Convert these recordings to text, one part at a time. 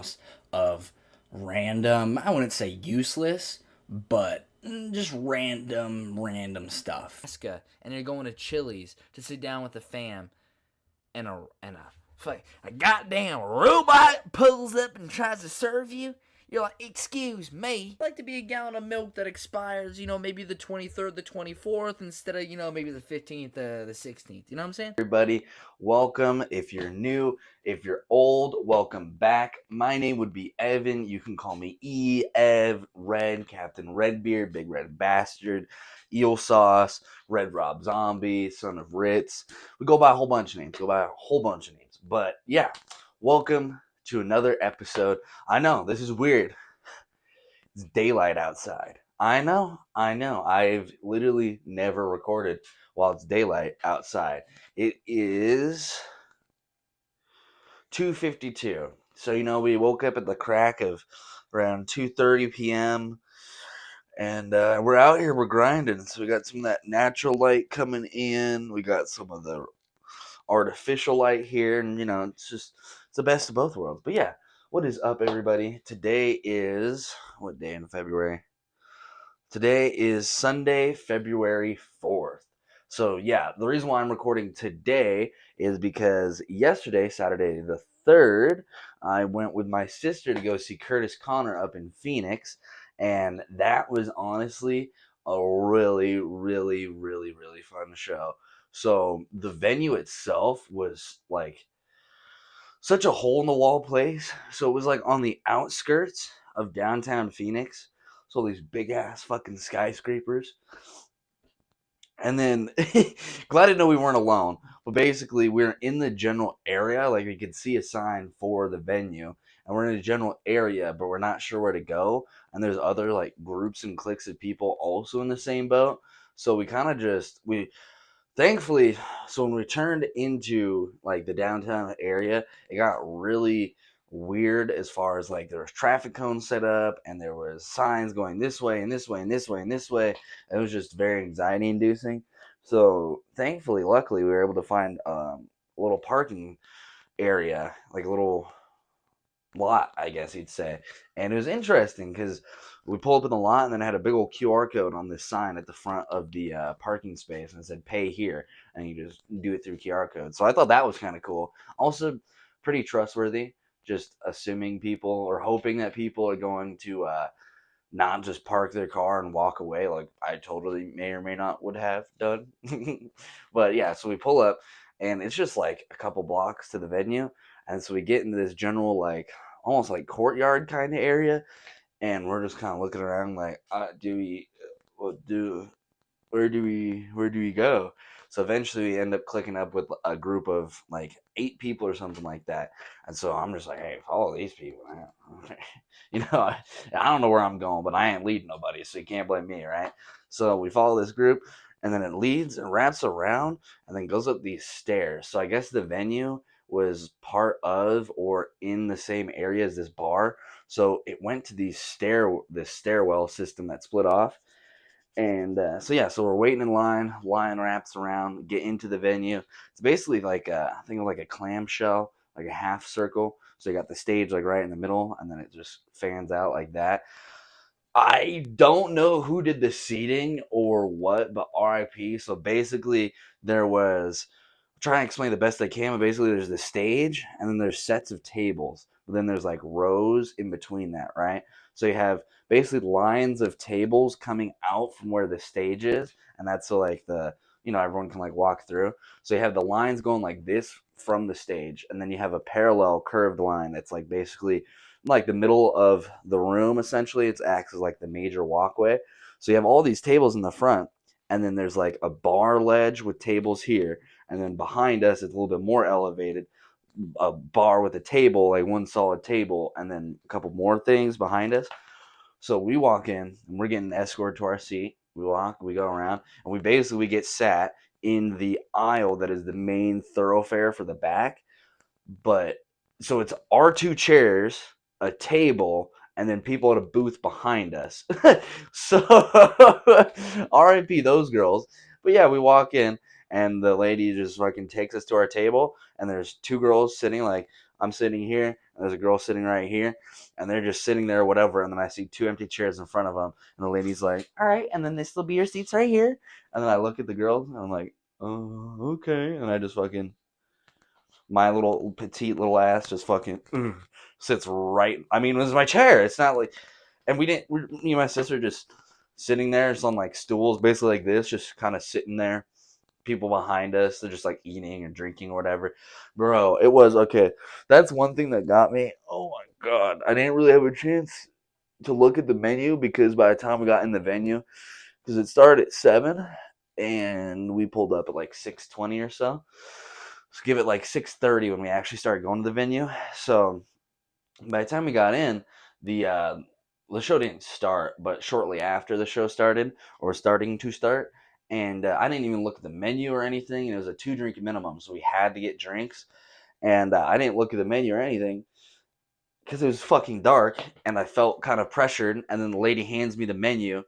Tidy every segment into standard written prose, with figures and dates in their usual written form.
house of random, I wouldn't say useless, but just random stuff. And you're going to Chili's to sit down with the fam, and a goddamn robot pulls up and tries to serve you. You're like, excuse me. I'd like to be a gallon of milk that expires, maybe the 23rd, the 24th, instead of, maybe the 15th, the 16th. You know what I'm saying? Everybody, welcome. If you're new, if you're old, welcome back. My name would be Evan. You can call me Ev, Red, Captain Redbeard, Big Red Bastard, Eel Sauce, Red Rob Zombie, Son of Ritz. We go by a whole bunch of names. But yeah, welcome to another episode. I know, this is weird. It's daylight outside. I know. I've literally never recorded while it's daylight outside. It is 2:52. So, we woke up at the crack of around 2:30 p.m. And we're out here, we're grinding. So we got some of that natural light coming in. We got some of the artificial light here. And, it's the best of both worlds. But yeah, what is up, everybody? Today is, what day in February? Today is Sunday, February 4th. So yeah, the reason why I'm recording today is because yesterday, Saturday the 3rd, I went with my sister to go see Kurtis Conner up in Phoenix. And that was honestly a really, really, really, really fun show. So the venue itself was like such a hole in the wall place. So it was like on the outskirts of downtown Phoenix. So these big ass fucking skyscrapers. And then glad to know we weren't alone. But basically we're in the general area. Like we could see a sign for the venue. And we're in a general area, but we're not sure where to go. And there's other like groups and cliques of people also in the same boat. So we kind of thankfully, so when we turned into like the downtown area, it got really weird as far as like there was traffic cones set up and there was signs going this way and this way and this way and this way. It was just very anxiety inducing. So thankfully, luckily, we were able to find a little parking area, like a little lot, I guess you'd say. And it was interesting because we pulled up in the lot and then it had a big old QR code on this sign at the front of the parking space and it said pay here, and you just do it through QR code. So I thought that was kind of cool. Also pretty trustworthy, just assuming people or hoping that people are going to not just park their car and walk away like I totally may or may not would have done. But yeah, so we pull up and it's just like a couple blocks to the venue. And so we get into this general, like, almost like courtyard kind of area. And we're just kind of looking around like, where do we go? So eventually we end up clicking up with a group of like 8 people or something like that. And so I'm just like, hey, follow these people. I don't know where I'm going, but I ain't leading nobody, so you can't blame me, right? So we follow this group, and then it leads and wraps around and then goes up these stairs. So I guess the venue was part of or in the same area as this bar. So it went to this stairwell system that split off. And so we're waiting in line. Line wraps around, get into the venue. It's basically like I think of like a clamshell, like a half circle. So you got the stage like right in the middle, and then it just fans out like that. I don't know who did the seating or what, but RIP. So basically, there was, try and explain the best I can, but basically there's the stage and then there's sets of tables. But then there's like rows in between that, right? So you have basically lines of tables coming out from where the stage is, and that's so like everyone can like walk through. So you have the lines going like this from the stage, and then you have a parallel curved line that's like basically like the middle of the room. Essentially, it acts as like the major walkway. So you have all these tables in the front, and then there's like a bar ledge with tables here, and then behind us it's a little bit more elevated, a bar with a table, like one solid table, and then a couple more things behind us. So we walk in and we're getting escorted to our seat. We go around, and we get sat in the aisle that is the main thoroughfare for the back. But so it's our 2 chairs, a table, and then people at a booth behind us. So RIP those girls. But yeah, we walk in and the lady just fucking takes us to our table, and there's 2 girls sitting like I'm sitting here, and there's a girl sitting right here, and they're just sitting there or whatever, and then I see 2 empty chairs in front of them, and the lady's like, all right, and then this will be your seats right here. And then I look at the girls, and I'm like, oh, okay. And I just fucking, my little petite little ass just fucking sits right, I mean, it was my chair. It's not like, and me and my sister just sitting there, just on like stools, basically like this, just kind of sitting there. People behind us, they're just like eating and drinking or whatever. Bro, it was okay. That's one thing that got me. Oh my god, I didn't really have a chance to look at the menu because by the time we got in the venue, because it started at 7 and we pulled up at like 6:20 or so. Let's give it like 6:30 when we actually started going to the venue. So by the time we got in, the show didn't start, but shortly after the show started, or starting to start, and I didn't even look at the menu or anything. It was a 2-drink minimum, so we had to get drinks, and I didn't look at the menu or anything because it was fucking dark, and I felt kind of pressured. And then the lady hands me the menu,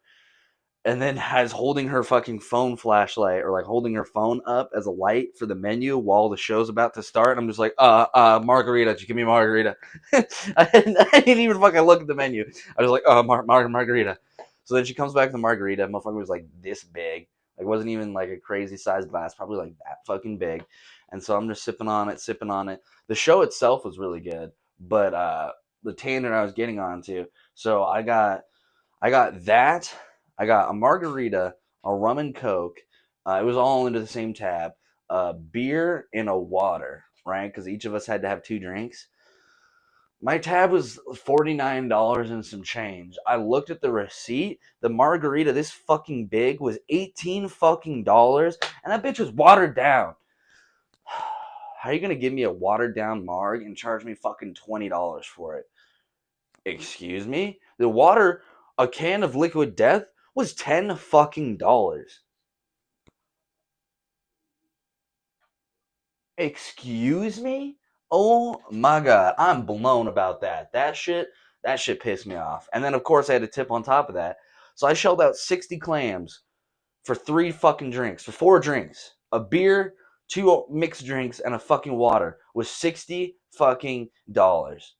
and then has holding her fucking phone flashlight or like holding her phone up as a light for the menu while the show's about to start. I'm just like, margarita, just give me a margarita. I didn't even fucking look at the menu. I was like, margarita. So then she comes back with the margarita. Motherfucker was like this big. Like, it wasn't even like a crazy sized glass, probably like that fucking big. And so I'm just sipping on it, sipping on it. The show itself was really good, but the tangent I was getting onto. So I got that. I got a margarita, a rum and coke. It was all into the same tab. Beer and a water, right? Because each of us had to have 2 drinks. My tab was $49 and some change. I looked at the receipt. The margarita, this fucking big, was $18 fucking dollars, and that bitch was watered down. How are you gonna give me a watered down marg and charge me fucking $20 for it? Excuse me? The water, a can of liquid death, was $10 fucking dollars. Excuse me? Oh my god, I'm blown about that. That shit pissed me off. And then of course I had a tip on top of that. So I shelled out 60 clams for 3 fucking drinks, for 4 drinks. A beer, 2 mixed drinks, and a fucking water was 60 fucking dollars.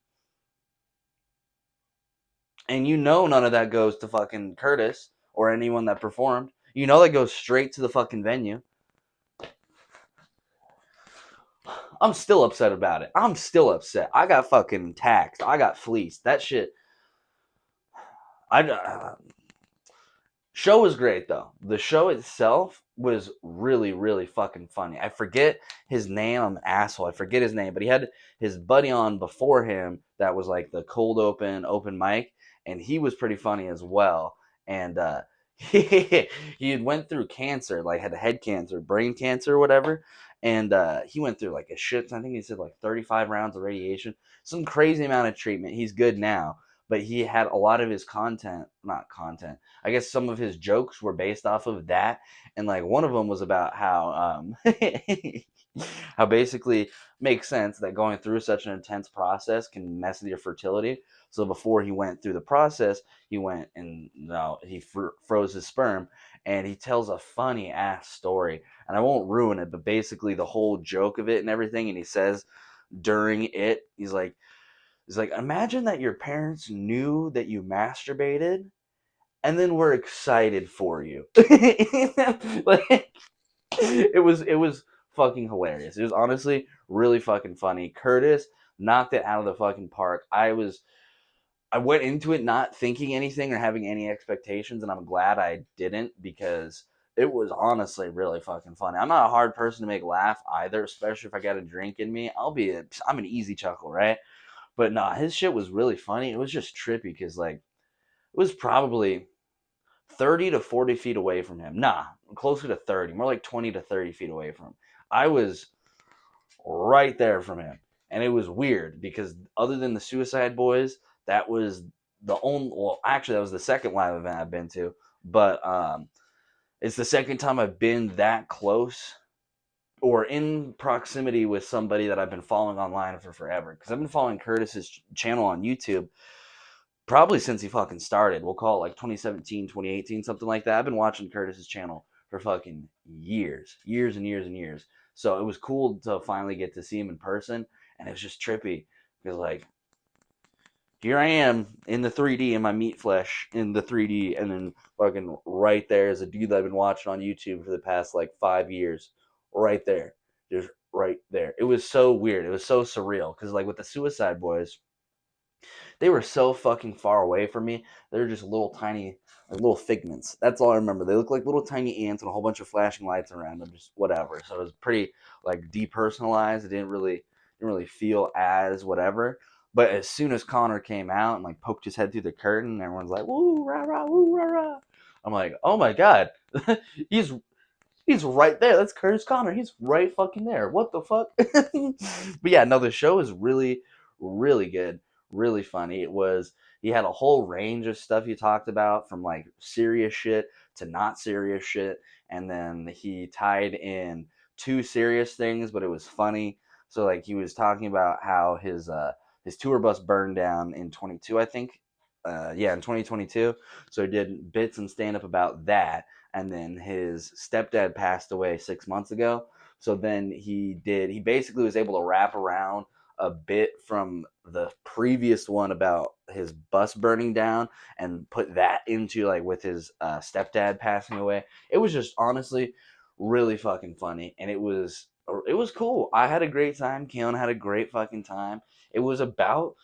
And you know none of that goes to fucking Kurtis or anyone that performed. You know that goes straight to the fucking venue. I'm still upset about it. I'm still upset. I got fucking taxed. I got fleeced. That shit. I Show was great though. The show itself was really, really fucking funny. I forget his name. I'm an asshole. I forget his name, but he had his buddy on before him that was like the cold open mic, and he was pretty funny as well. And he had went through cancer, like had head cancer, brain cancer, or whatever. And he went through like a shit. I think he said like 35 rounds of radiation, some crazy amount of treatment. He's good now, but he had a lot of his not content. I guess some of his jokes were based off of that, and like one of them was about how how basically makes sense that going through such an intense process can mess with your fertility. So before he went through the process, he went and he froze his sperm, and he tells a funny ass story, and I won't ruin it, but basically the whole joke of it and everything, and he says during it, he's like, imagine that your parents knew that you masturbated and then were excited for you. Like, it was fucking hilarious. It was honestly really fucking funny. Kurtis knocked it out of the fucking park. I went into it not thinking anything or having any expectations, and I'm glad I didn't because it was honestly really fucking funny. I'm not a hard person to make laugh either, especially if I got a drink in me. I'm an easy chuckle, right? But nah, his shit was really funny. It was just trippy because like it was probably 30 to 40 feet away from him. Nah, closer to 30, more like 20 to 30 feet away from him. I was right there from him. And it was weird because other than the Suicide Boys, that was the only, well, actually, that was the second live event I've been to. But it's the second time I've been that close or in proximity with somebody that I've been following online for forever. Because I've been following Kurtis's channel on YouTube probably since he fucking started. We'll call it like 2017, 2018, something like that. I've been watching Kurtis's channel for fucking years and years and years. So it was cool to finally get to see him in person. and it's just trippy because like here I am in the 3D in my meat flesh in the 3D, and then fucking right there is a dude that I've been watching on YouTube for the past like 5 years, right there, just right there. It was so weird. It was so surreal because like with the Suicide Boys, they were so fucking far away from me. They were just little tiny, like little figments. That's all I remember. They looked like little tiny ants and a whole bunch of flashing lights around them, just whatever. So it was pretty like depersonalized. It didn't really feel as whatever. But as soon as Connor came out and like poked his head through the curtain, everyone's like, "Woo, rah, rah, woo, rah, rah." I'm like, "Oh my god, he's He's right there. That's Kurtis Conner. He's right fucking there. What the fuck?" But yeah, no, the show is really, really good. Really funny. He had a whole range of stuff he talked about, from like serious shit to not serious shit. And then he tied in two serious things, but it was funny. So like he was talking about how his tour bus burned down in 22, I think. Yeah, in 2022. So he did bits and stand up about that, and then his stepdad passed away 6 months ago. So then he basically was able to wrap around a bit from the previous one about his bus burning down and put that into like with his stepdad passing away. It was just honestly really fucking funny, and it was cool. I had a great time. Keon had a great fucking time. It was about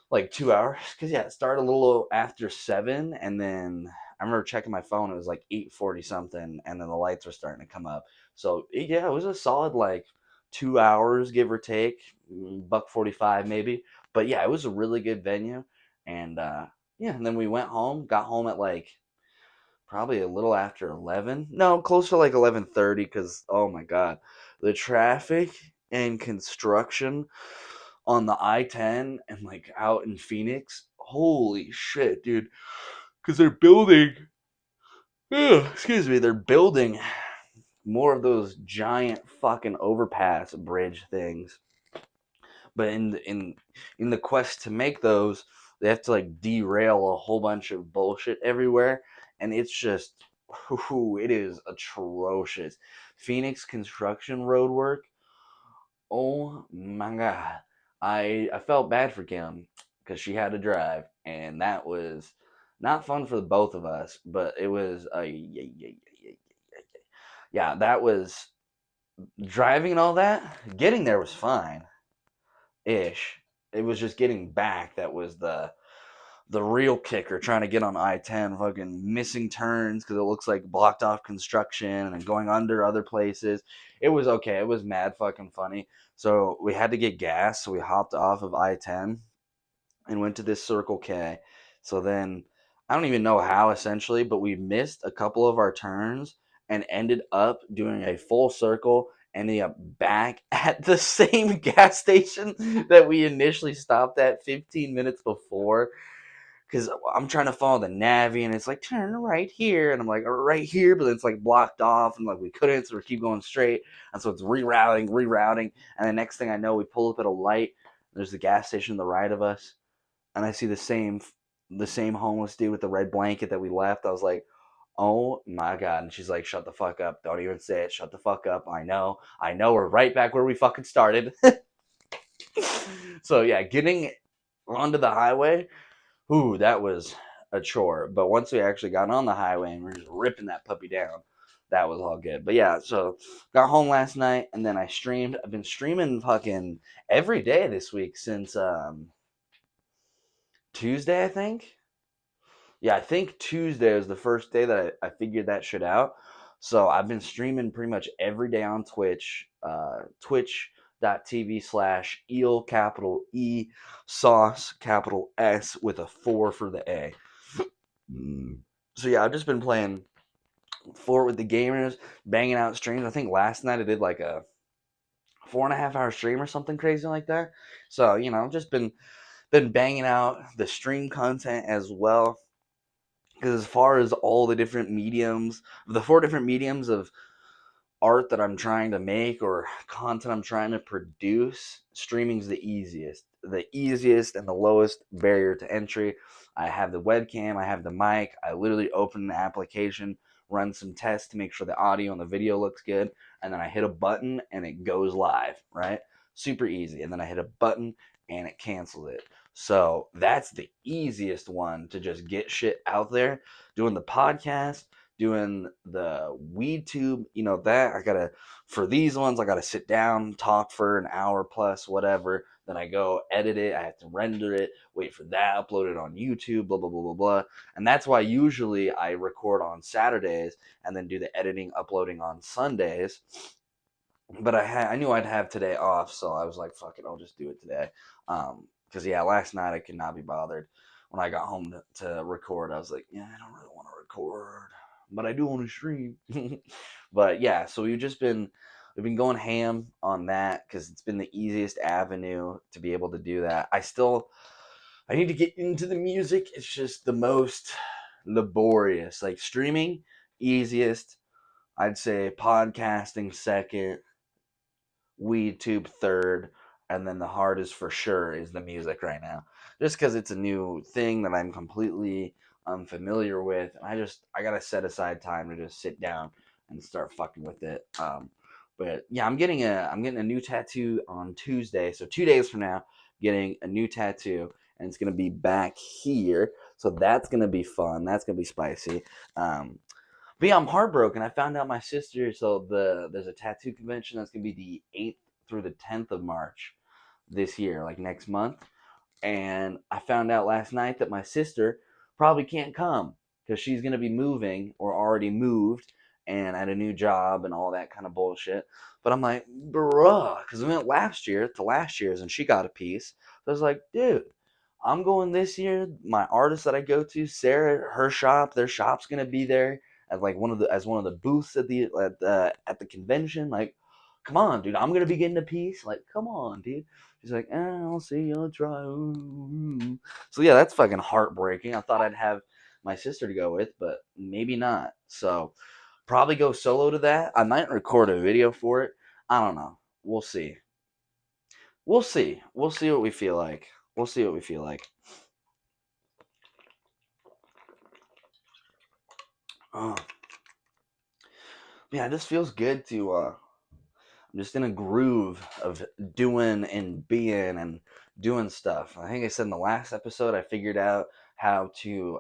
like 2 hours because yeah, it started a little after 7, and then I remember checking my phone. It was like 8:40 something, and then the lights were starting to come up. So yeah, it was a solid like 2 hours, give or take, $1.45 maybe. But yeah, it was a really good venue, and yeah, and then we went home. Got home at like probably a little after 11. No, close to like 11:30 because oh my god, the traffic and construction on the I-10 and like out in Phoenix. Holy shit, dude. Because they're building, excuse me, they're building more of those giant fucking overpass bridge things. But in the quest to make those, they have to like derail a whole bunch of bullshit everywhere, and it's just, it is atrocious. Phoenix construction road work. Oh my god, I felt bad for Kim because she had to drive, and that was not fun for the both of us. But it was yeah, that was driving and all that. Getting there was fine ish. It was just getting back that was the real kicker, trying to get on I-10, fucking missing turns because it looks like blocked off construction and going under other places. It was okay. It was mad fucking funny. So we had to get gas, so we hopped off of I-10 and went to this Circle K. So then I don't even know how essentially, but we missed a couple of our turns and ended up doing a full circle, ending up back at the same gas station that we initially stopped at 15 minutes before, because I'm trying to follow the Navi, and it's like turn right here, and I'm like right here, but it's like blocked off, and like we couldn't, so we keep going straight, and so it's rerouting, and the next thing I know, we pull up at a light. There's the gas station to the right of us, and I see the same homeless dude with the red blanket that we left. I was like, oh my god. And she's like, shut the fuck up, don't even say it, shut the fuck up. I know, we're right back where we fucking started. So yeah, getting onto the highway, ooh, that was a chore. But once we actually got on the highway and we are just ripping that puppy down, that was all good. But yeah, so got home last night, and then I streamed. I've been streaming fucking every day this week since Tuesday, I think. Yeah, I think Tuesday was the first day that I figured that shit out. So I've been streaming pretty much every day on Twitch, twitch.tv/eel, capital E, sauce, capital S, with a 4 for the A. So yeah, I've just been playing Fort with the gamers, banging out streams. I think last night I did like a 4.5 hour stream or something crazy like that. So, just been banging out the stream content as well. Because as far as all the different mediums, the 4 different mediums of art that I'm trying to make or content I'm trying to produce, streaming's the easiest and the lowest barrier to entry. I have the webcam, I have the mic, I literally open the application, run some tests to make sure the audio and the video looks good, and then I hit a button and it goes live, right? super easy. And then I hit a button and it canceled it. So that's the easiest one to just get shit out there. Doing the podcast, doing the weed tube, that I gotta, for these ones, I gotta sit down, talk for an hour plus, whatever. Then I go edit it, I have to render it, wait for that, upload it on YouTube, blah, blah, blah, blah, blah. And that's why usually I record on Saturdays and then do the editing, uploading on Sundays. But I knew I'd have today off, so I was like, fuck it, I'll just do it today. Because last night I could not be bothered. When I got home to record, I was like, yeah, I don't really want to record, but I do want to stream. But yeah, so we've been going ham on that because it's been the easiest avenue to be able to do that. I need to get into the music. It's just the most laborious. Like streaming, easiest. I'd say podcasting second, WeedTube third, and then the hardest for sure is the music right now. Just because it's a new thing that I'm completely unfamiliar with, and I gotta set aside time to just sit down and start fucking with it. But yeah, I'm getting a new tattoo on Tuesday, so 2 days from now, getting a new tattoo, and it's gonna be back here. So that's gonna be fun. That's gonna be spicy. But yeah, I'm heartbroken. I found out my sister. So there's a tattoo convention that's gonna be the 8th through the 10th of March this year, like next month. And I found out last night that my sister probably can't come because she's gonna be moving or already moved and at a new job and all that kind of bullshit. But I'm like, bruh, because we went last year to last year's and she got a piece. So I was like, dude, I'm going this year. My artist that I go to, Sarah, their shop's gonna be there as like one of the booths at the convention. Like, come on, dude, I'm gonna be getting a piece. Like, come on, dude. She's like, I'll see, I'll try. So yeah, that's fucking heartbreaking. I thought I'd have my sister to go with, but maybe not. So probably go solo to that. I might record a video for it. I don't know. We'll see. We'll see. We'll see what we feel like. We'll see what we feel like. Oh, yeah, it just feels good to I'm just in a groove of doing and being and doing stuff. I think I said in the last episode I figured out how to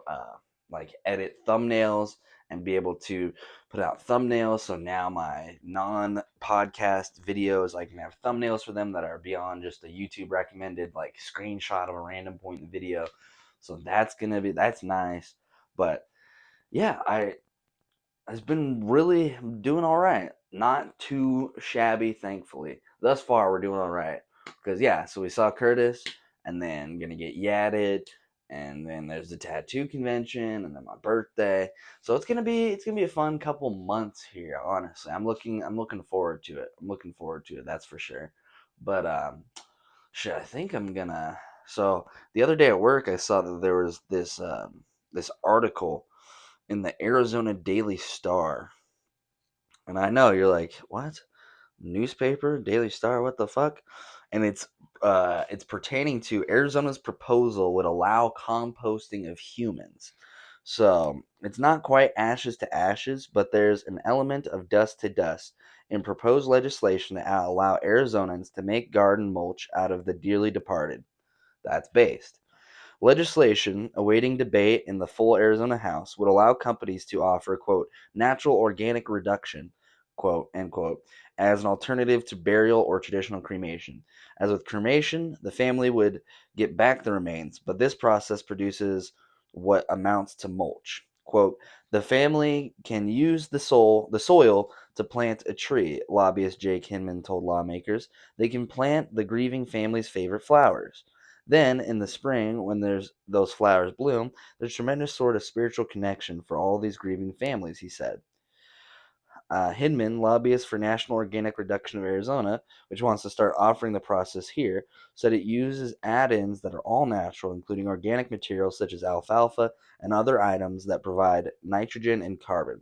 like edit thumbnails and be able to put out thumbnails. So now my non-podcast videos, I can have thumbnails for them that are beyond just a YouTube recommended like screenshot of a random point in the video. So that's nice. But yeah, I've been really doing all right. Not too shabby, thankfully. Thus far, we're doing all right. Because yeah, so we saw Kurtis, and then gonna get yadded, and then there's the tattoo convention, and then my birthday. So it's gonna be a fun couple months here. Honestly, I'm looking forward to it. I'm looking forward to it. That's for sure. But shit, I think I'm gonna. So the other day at work, I saw that there was this article in the Arizona Daily Star. And I know you're like, what? Newspaper? Daily Star? What the fuck? And it's pertaining to Arizona's proposal would allow composting of humans. So it's not quite ashes to ashes, but there's an element of dust to dust in proposed legislation that allow Arizonans to make garden mulch out of the dearly departed. That's based. Legislation awaiting debate in the full Arizona House would allow companies to offer, quote, natural organic reduction, quote, end quote, as an alternative to burial or traditional cremation. As with cremation, the family would get back the remains, but this process produces what amounts to mulch. Quote, the family can use the soil to plant a tree, lobbyist Jake Hinman told lawmakers. They can plant the grieving family's favorite flowers. Then, in the spring, when those flowers bloom, there's tremendous sort of spiritual connection for all these grieving families, he said. Hinman, lobbyist for National Organic Reduction of Arizona, which wants to start offering the process here, said it uses add-ins that are all natural, including organic materials such as alfalfa and other items that provide nitrogen and carbon.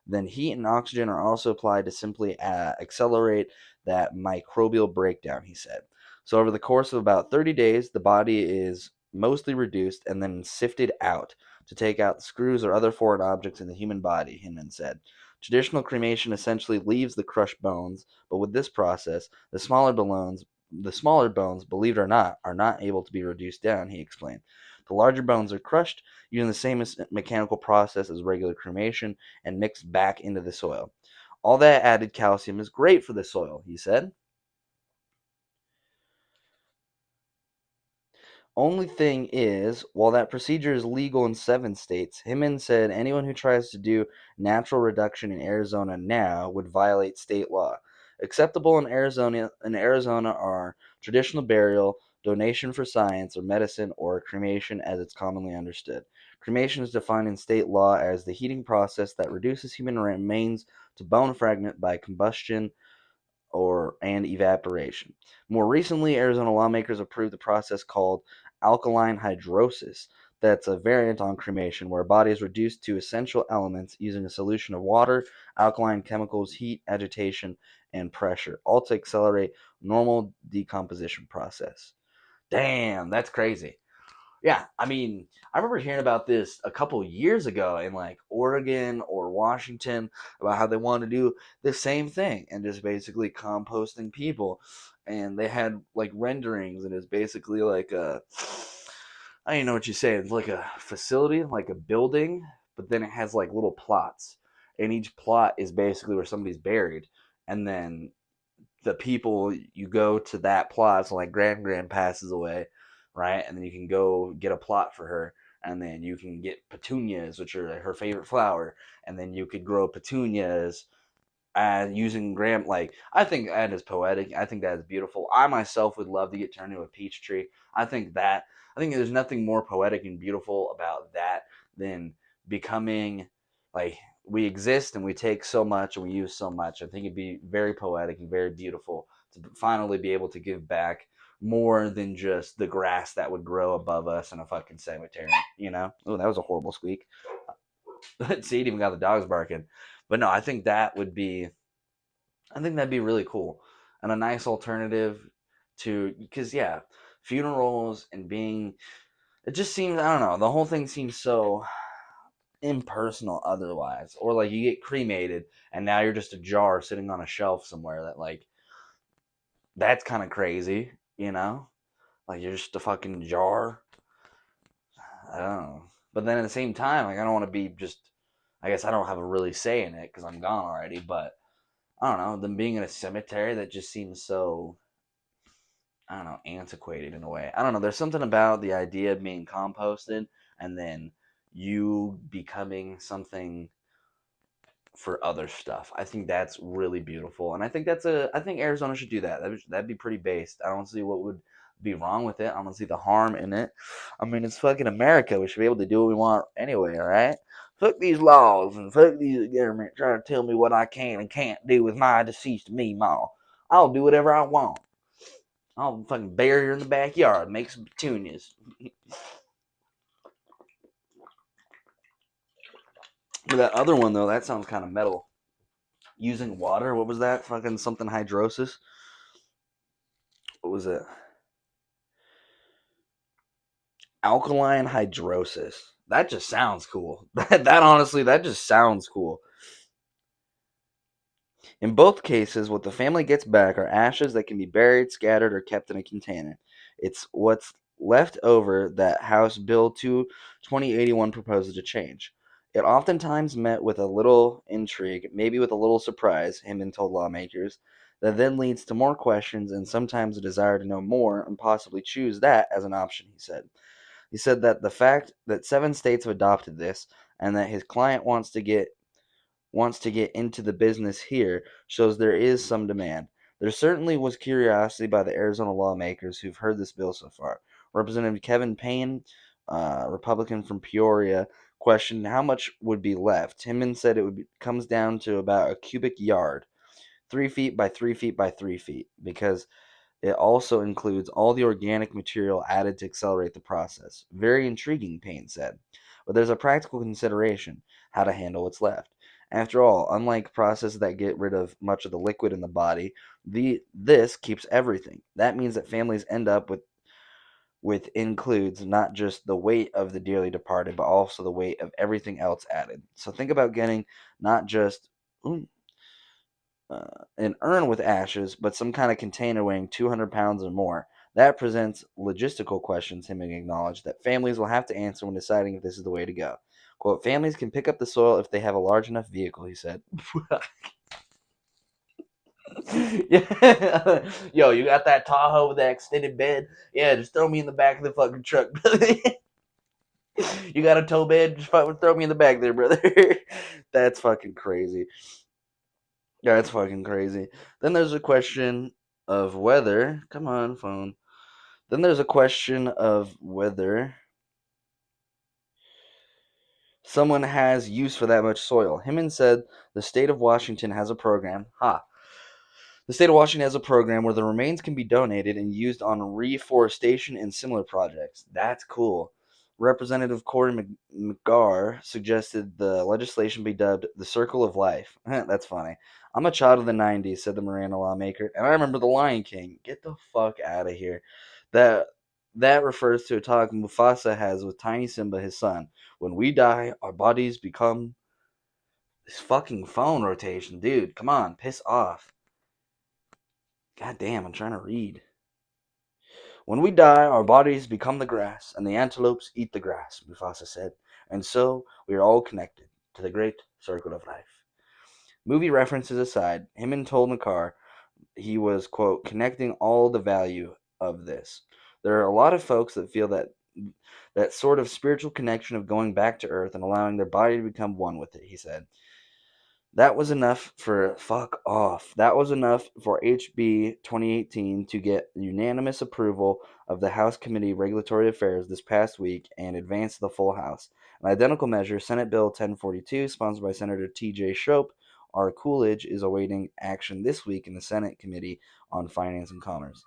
Then heat and oxygen are also applied to simply accelerate that microbial breakdown, he said. So over the course of about 30 days, the body is mostly reduced and then sifted out to take out the screws or other foreign objects in the human body, Hinman said. Traditional cremation essentially leaves the crushed bones, but with this process, the smaller the smaller bones, believe it or not, are not able to be reduced down, he explained. The larger bones are crushed using the same mechanical process as regular cremation and mixed back into the soil. All that added calcium is great for the soil, he said. Only thing is, while that procedure is legal in 7 states, Hyman said anyone who tries to do natural reduction in Arizona now would violate state law. Acceptable in Arizona are traditional burial, donation for science or medicine, or cremation as it's commonly understood. Cremation is defined in state law as the heating process that reduces human remains to bone fragment by combustion and evaporation. More recently, Arizona lawmakers approved the process called alkaline hydrosis. That's a variant on cremation where a body is reduced to essential elements using a solution of water, alkaline chemicals, heat, agitation, and pressure, all to accelerate normal decomposition process. Damn, that's crazy. Yeah, I mean, I remember hearing about this a couple years ago in like Oregon or Washington about how they wanted to do the same thing and just basically composting people. And they had like renderings, and it's basically like I don't even know what you say. It's like a facility, like a building, but then it has like little plots. And each plot is basically where somebody's buried. And then the people, you go to that plot, so like grand passes away, right, and then you can go get a plot for her, and then you can get petunias, which are her favorite flower, and then you could grow petunias using gram. Like, I think that is poetic. I think that is beautiful. I myself would love to get turned into a peach tree. I think there's nothing more poetic and beautiful about that than becoming, like, we exist and we take so much and we use so much. I think it'd be very poetic and very beautiful to finally be able to give back more than just the grass that would grow above us in a fucking cemetery, you know? Oh, that was a horrible squeak. See, it even got the dogs barking. But no, I think that'd be really cool and a nice alternative to, because yeah, funerals and being, it just seems, I don't know, the whole thing seems so impersonal otherwise. Or like you get cremated and now you're just a jar sitting on a shelf somewhere, that like, that's kind of crazy, you know? Like you're just a fucking jar. I don't know. But then at the same time, like I don't want to be just, I guess I don't have a really say in it because I'm gone already, but I don't know, them being in a cemetery, that just seems so, I don't know, antiquated in a way. I don't know. There's something about the idea of being composted and then you becoming something for other stuff. I think that's really beautiful, and I think Arizona should do that. That'd be pretty based. I don't see what would be wrong with it. I don't see the harm in it. I mean, it's fucking America. We should be able to do what we want anyway. All right. Fuck these laws and fuck these government trying to tell me what I can and can't do with my deceased me, ma. I'll do whatever I want. I'll fucking bury her in the backyard, make some petunias. But that other one though, that sounds kind of metal. Using water. What was that? Fucking something hydrosis. What was it? Alkaline hydrosis. That just sounds cool. That honestly, that just sounds cool. In both cases, what the family gets back are ashes that can be buried, scattered, or kept in a container. It's what's left over that House Bill 2 2081 proposes to change. It oftentimes met with a little intrigue, maybe with a little surprise, Hinman told lawmakers, that then leads to more questions and sometimes a desire to know more and possibly choose that as an option, he said. He said that the fact that 7 states have adopted this and that his client wants to get into the business here shows there is some demand. There certainly was curiosity by the Arizona lawmakers who've heard this bill so far. Representative Kevin Payne, Republican from Peoria, questioned how much would be left. Timman said comes down to about a cubic yard, 3 feet by 3 feet by 3 feet, because it also includes all the organic material added to accelerate the process. Very intriguing, Payne said. But there's a practical consideration: how to handle what's left. After all, unlike processes that get rid of much of the liquid in the body, this keeps everything. That means that families end up with includes not just the weight of the dearly departed, but also the weight of everything else added. So think about getting not just an urn with ashes, but some kind of container weighing 200 pounds or more. That presents logistical questions, Hemming acknowledged, that families will have to answer when deciding if this is the way to go. Quote, families can pick up the soil if they have a large enough vehicle, he said. Yeah. Yo, you got that Tahoe with that extended bed? Yeah, just throw me in the back of the fucking truck, brother. You got a tow bed? Just fucking throw me in the back there, brother. That's fucking crazy. Yeah, that's fucking crazy. Then there's a question of whether. Come on, phone. Then there's a question of whether someone has use for that much soil. Hemming said the state of Washington has a program. The state of Washington has a program where the remains can be donated and used on reforestation and similar projects. That's cool. Representative Corey McGar suggested the legislation be dubbed the Circle of Life. That's funny. I'm a child of the 90s, said the Miranda lawmaker, and I remember The Lion King. Get the fuck out of here. That that refers to a talk Mufasa has with tiny Simba, his son. When we die, our bodies become this fucking phone rotation. Dude, come on, piss off. God damn, I'm trying to read. When we die, our bodies become the grass, and the antelopes eat the grass, Mufasa said. And so we are all connected to the great circle of life. Movie references aside, Hemming told McCarr he was, quote, connecting all the value of this. There are a lot of folks that feel that sort of spiritual connection of going back to earth and allowing their body to become one with it, he said. That was enough for fuck off. That was enough for HB 2018 to get unanimous approval of the House Committee Regulatory Affairs this past week and advance to the full House. An identical measure, Senate Bill 1042, sponsored by Senator T.J. Shope, R. Coolidge, is awaiting action this week in the Senate Committee on Finance and Commerce.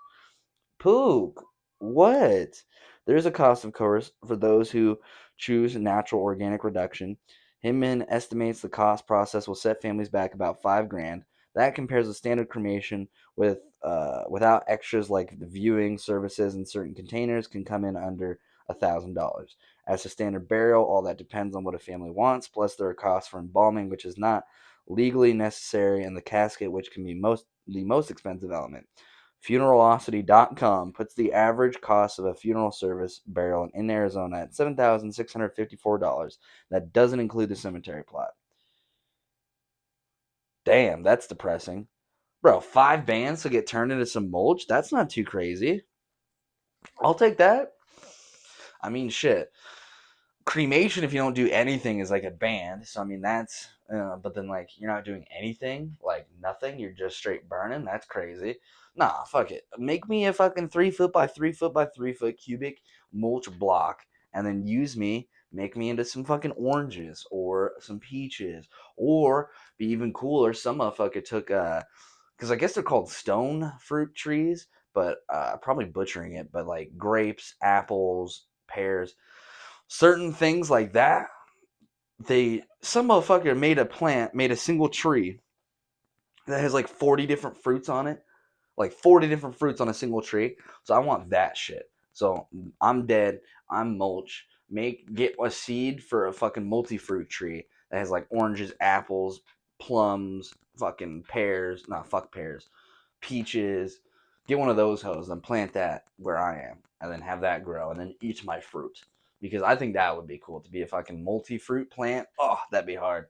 Pook. What? There's a cost, of course, for those who choose natural organic reduction. Hinman estimates the cost process will set families back about $5,000. That compares with standard cremation without extras like the viewing services and certain containers can come in under $1,000. As to standard burial, all that depends on what a family wants. Plus, there are costs for embalming, which is not legally necessary, and the casket, which can be the most expensive element. Funeralocity.com puts the average cost of a funeral service burial in Arizona at $7,654. That doesn't include the cemetery plot. Damn, that's depressing. Bro, 5 bands to get turned into some mulch? That's not too crazy. I'll take that. I mean, shit. Cremation, if you don't do anything, is like a band. So, I mean, that's. But then, like, you're not doing anything, like nothing. You're just straight burning. That's crazy. Nah, fuck it. Make me a fucking 3 foot by 3 foot by 3 foot cubic mulch block, and then use me. Make me into some fucking oranges or some peaches, or be even cooler. Some motherfucker took because I guess they're called stone fruit trees, but probably butchering it. But like grapes, apples, pears, certain things like that. Some motherfucker made a single tree that has like 40 different fruits on it, like 40 different fruits on a single tree. So I want that shit. So I'm dead. I'm mulch. Get a seed for a fucking multi-fruit tree that has like oranges, apples, plums, fucking pears. Nah, fuck pears. Peaches. Get one of those hoes and plant that where I am, and then have that grow, and then eat my fruit. Because I think that would be cool to be a fucking multi-fruit plant. Oh, that'd be hard.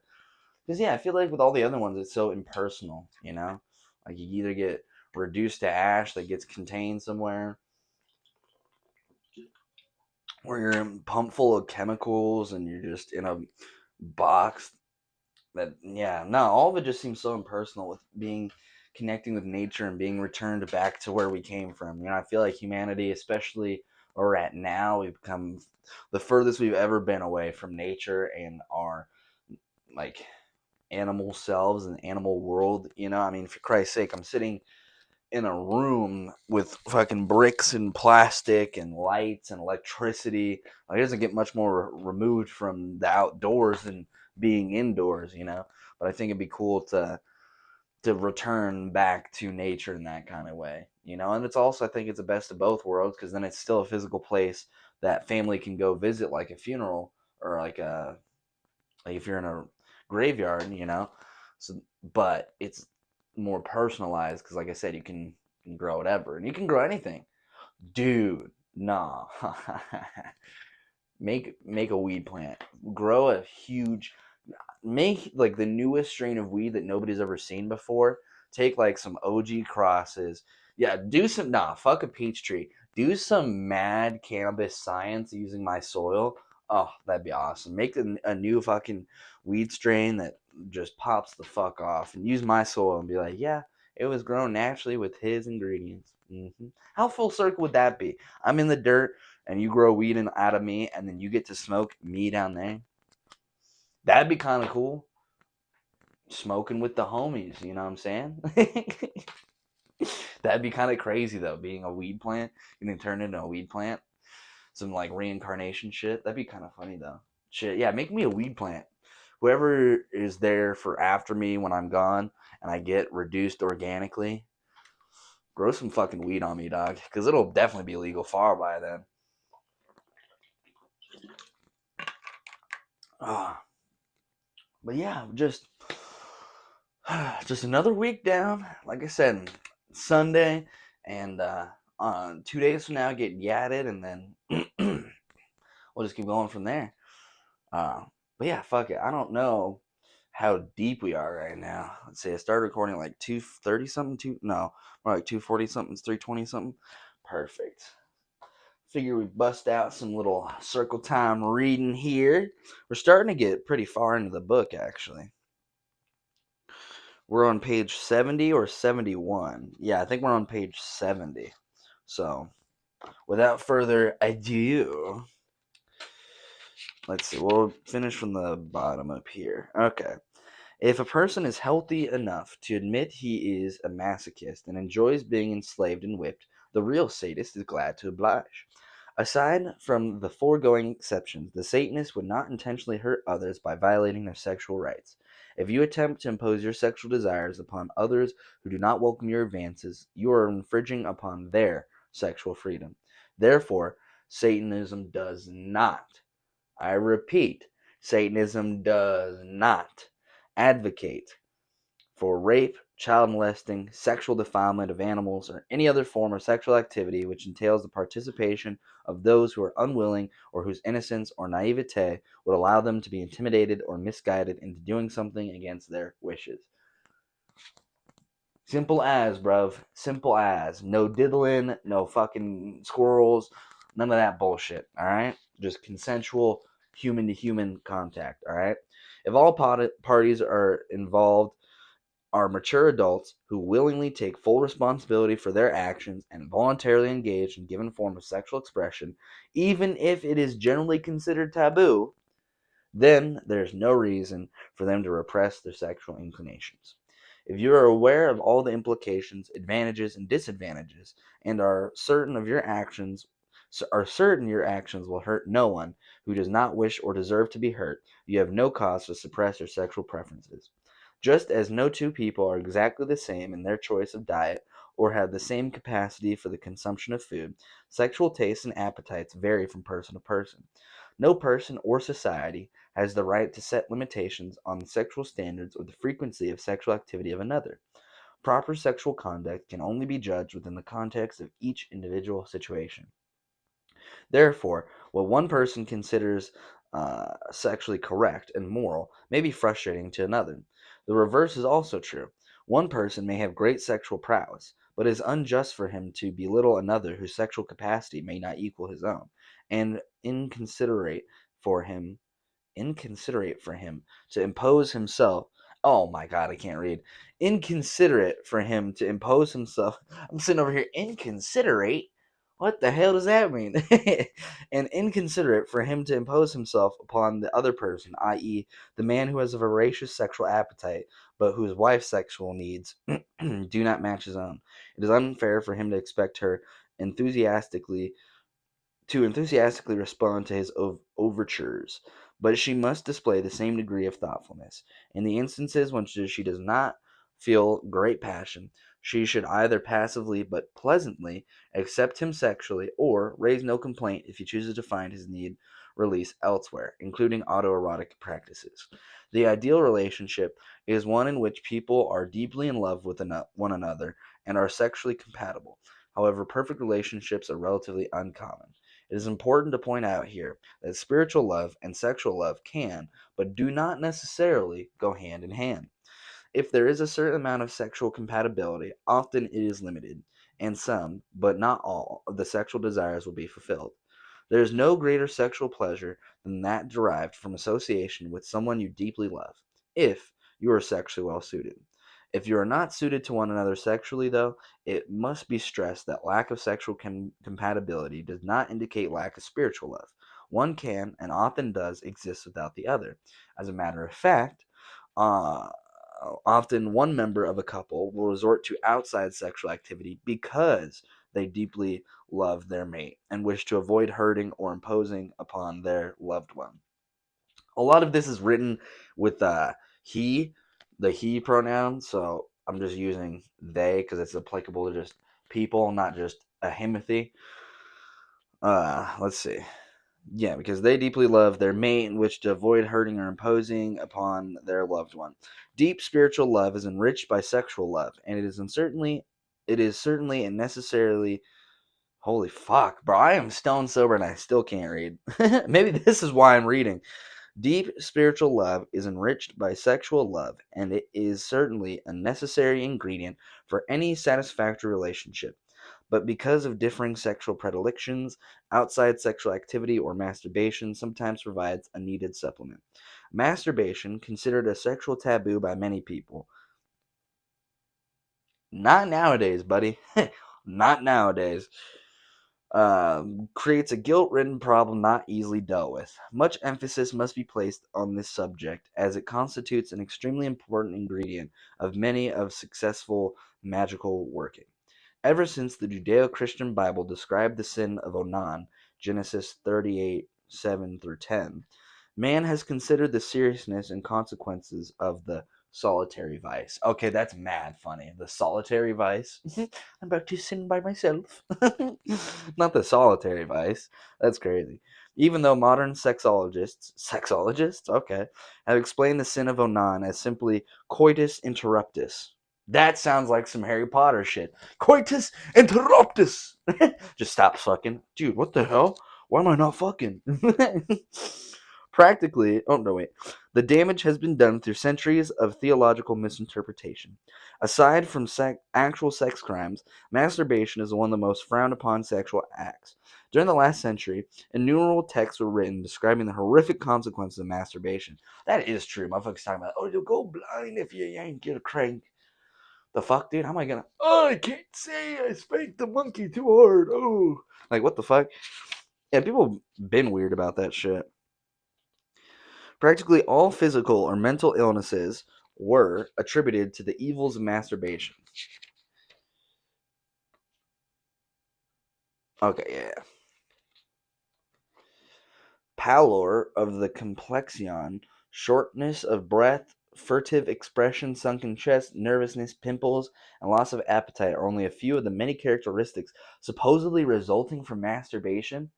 Because yeah, I feel like with all the other ones, it's so impersonal. You know, like you either get reduced to ash that gets contained somewhere, or you're pumped full of chemicals and you're just in a box. That yeah, no, all of it just seems so impersonal with being connecting with nature and being returned back to where we came from. You know, I feel like humanity, especially where we're at now, we've become the furthest we've ever been away from nature and our like animal selves and animal world. You know, I mean, for Christ's sake, I'm sitting in a room with fucking bricks and plastic and lights and electricity. Like, it doesn't get much more removed from the outdoors than being indoors, you know. But I think it'd be cool to return back to nature in that kind of way, you know. And it's also, I think it's the best of both worlds, because then it's still a physical place that family can go visit, like a funeral, or like if you're in a graveyard, you know. So, but it's more personalized because, like I said, you can grow whatever and you can grow anything, dude. Nah, make a weed plant, grow a huge, make like the newest strain of weed that nobody's ever seen before. Take like some OG crosses. Yeah, do some fuck a peach tree. Do some mad cannabis science using my soil. Oh, that'd be awesome. Make a new fucking weed strain that just pops the fuck off, and use my soil and be like, yeah, it was grown naturally with his ingredients. How full circle would that be? I'm in the dirt, and you grow weed out of me, and then you get to smoke me down there. That'd be kind of cool. Smoking with the homies, you know what I'm saying? That'd be kind of crazy though, being a weed plant. You can turn into a weed plant. Some like reincarnation shit. That'd be kind of funny though. Shit, yeah, make me a weed plant. Whoever is there for after me when I'm gone and I get reduced organically, grow some fucking weed on me, dog. Because it'll definitely be legal far by then. But yeah, just another week down. Like I said, Sunday, and on 2 days from now, get yadded, and then we'll just keep going from there. But yeah, fuck it. I don't know how deep we are right now. Let's see. I started recording at like 2:30 something. No, more like 2:40 something. 3:20 something. Perfect. Figure we bust out some little circle time reading here. We're starting to get pretty far into the book, actually. We're on page 70 or 71. Yeah, I think we're on page 70. So, without further ado, let's see. We'll finish from the bottom up here. Okay. If a person is healthy enough to admit he is a masochist and enjoys being enslaved and whipped, the real sadist is glad to oblige. Aside from the foregoing exceptions, the Satanist would not intentionally hurt others by violating their sexual rights. If you attempt to impose your sexual desires upon others who do not welcome your advances, you are infringing upon their sexual freedom. Therefore, Satanism does not, I repeat, Satanism does not advocate for rape, child molesting, sexual defilement of animals, or any other form of sexual activity which entails the participation of those who are unwilling or whose innocence or naivete would allow them to be intimidated or misguided into doing something against their wishes. Simple as, bruv. Simple as. No diddling, no fucking squirrels, none of that bullshit, alright? Just consensual human-to-human contact, alright? If all parties are involved are mature adults who willingly take full responsibility for their actions and voluntarily engage in given form of sexual expression, even if it is generally considered taboo, then there's no reason for them to repress their sexual inclinations. If you are aware of all the implications, advantages, and disadvantages, and are certain your actions will hurt no one who does not wish or deserve to be hurt, you have no cause to suppress your sexual preferences. Just as no two people are exactly the same in their choice of diet or have the same capacity for the consumption of food, sexual tastes and appetites vary from person to person. No person or society has the right to set limitations on the sexual standards or the frequency of sexual activity of another. Proper sexual conduct can only be judged within the context of each individual situation. Therefore, what one person considers sexually correct and moral may be frustrating to another. The reverse is also true. One person may have great sexual prowess, but it is unjust for him to belittle another whose sexual capacity may not equal his own, and inconsiderate for him to impose himself. Oh my god, I can't read. Inconsiderate for him to impose himself. I'm sitting over here, inconsiderate? What the hell does that mean? And inconsiderate for him to impose himself upon the other person, i.e., the man who has a voracious sexual appetite, but whose wife's sexual needs do not match his own. It is unfair for him to expect her enthusiastically respond to his overtures, but she must display the same degree of thoughtfulness. In the instances when she does not feel great passion, she should either passively but pleasantly accept him sexually, or raise no complaint if he chooses to find his need release elsewhere, including autoerotic practices. The ideal relationship is one in which people are deeply in love with one another and are sexually compatible. However, perfect relationships are relatively uncommon. It is important to point out here that spiritual love and sexual love can, but do not necessarily, go hand in hand. If there is a certain amount of sexual compatibility, often it is limited, and some, but not all, of the sexual desires will be fulfilled. There is no greater sexual pleasure than that derived from association with someone you deeply love, if you are sexually well suited. If you are not suited to one another sexually, though, it must be stressed that lack of sexual compatibility does not indicate lack of spiritual love. One can, and often does, exist without the other. As a matter of fact, uh, often one member of a couple will resort to outside sexual activity because they deeply love their mate and wish to avoid hurting or imposing upon their loved one. A lot of this is written with he, the he pronoun, so I'm just using they because it's applicable to just people, not just a himothy. Let's see. Yeah, because they deeply love their mate and wish to avoid hurting or imposing upon their loved one. Deep spiritual love is enriched by sexual love, and it is certainly and necessarily. Holy fuck, bro! I am stone sober and I still can't read. Maybe this is why I'm reading. Deep spiritual love is enriched by sexual love, and it is certainly a necessary ingredient for any satisfactory relationship. But because of differing sexual predilections, outside sexual activity or masturbation sometimes provides a needed supplement. Masturbation, considered a sexual taboo by many people. Not nowadays, buddy. Not nowadays. Creates a guilt-ridden problem not easily dealt with. Much emphasis must be placed on this subject, as it constitutes an extremely important ingredient of many of successful magical working. Ever since the Judeo-Christian Bible described the sin of Onan, Genesis 38:7 through 10, man has considered the seriousness and consequences of the solitary vice. Okay, that's mad funny. The solitary vice. I'm about to sin by myself. Not the solitary vice. That's crazy. Even though modern sexologists, okay, have explained the sin of Onan as simply coitus interruptus. That sounds like some Harry Potter shit. Coitus interruptus. Just stop fucking. Dude, what the hell? Why am I not fucking? Practically, oh no, wait. The damage has been done through centuries of theological misinterpretation. Aside from actual sex crimes, masturbation is one of the most frowned upon sexual acts. During the last century, innumerable texts were written describing the horrific consequences of masturbation. That is true. Motherfuckers talking about, oh, you'll go blind if you ain't get a crank. The fuck, dude? How am I gonna? Oh, I can't say I spanked the monkey too hard. Oh, like what the fuck? Yeah, people been weird about that shit. Practically all physical or mental illnesses were attributed to the evils of masturbation. Okay, yeah. Pallor of the complexion, shortness of breath, furtive expression, sunken chest, nervousness, pimples, and loss of appetite are only a few of the many characteristics supposedly resulting from masturbation.